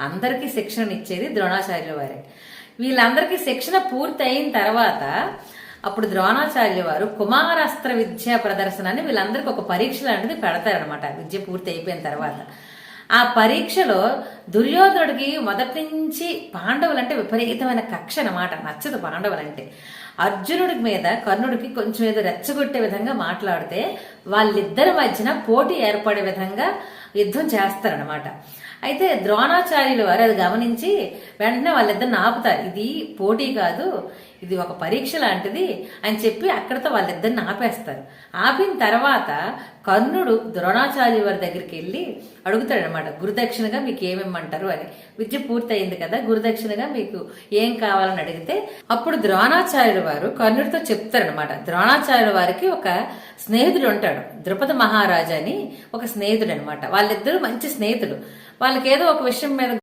అందరికీ శిక్షణ ఇచ్చేది ద్రోణాచార్యుల వారే. వీళ్ళందరికీ శిక్షణ పూర్తి అయిన తర్వాత అప్పుడు ద్రోణాచార్యుల వారు కుమారాస్త్ర విద్యా ప్రదర్శనాన్ని వీళ్ళందరికీ ఒక పరీక్ష లాంటిది పెడతారనమాట. విద్య పూర్తి అయిపోయిన తర్వాత ఆ పరీక్షలో దుర్యోధనుడికి మొదటి నుంచి పాండవులంటే విపరీతమైన కక్ష అనమాట, నచ్చదు పాండవులంటే. అర్జునుడి మీద కర్ణుడికి కొంచెం ఏదో రెచ్చగొట్టే విధంగా మాట్లాడితే వాళ్ళిద్దరి మధ్యన పోటీ ఏర్పడే విధంగా యుద్ధం చేస్తారనమాట. అయితే ద్రోణాచార్యులు వారు అది గమనించి వెంటనే వాళ్ళిద్దరిని ఆపుతారు. ఇది పోటీ కాదు, ఇది ఒక పరీక్ష లాంటిది అని చెప్పి అక్కడితో వాళ్ళిద్దరిని ఆపేస్తారు. ఆపిన తర్వాత కర్ణుడు ద్రోణాచార్యుల వారి దగ్గరికి వెళ్ళి అడుగుతాడనమాట, గురుదక్షిణగా మీకు ఏమేమంటారు అని. విద్య పూర్తయింది కదా, గురుదక్షిణగా మీకు ఏం కావాలని అడిగితే అప్పుడు ద్రోణాచార్యుల వారు కర్ణుడితో చెప్తారనమాట. ద్రోణాచార్యుల వారికి ఒక స్నేహితుడు ఉంటాడు, ద్రుపద మహారాజు అని ఒక స్నేహితుడు అనమాట. వాళ్ళిద్దరూ మంచి స్నేహితుడు. వాళ్ళకి ఏదో ఒక విషయం మీద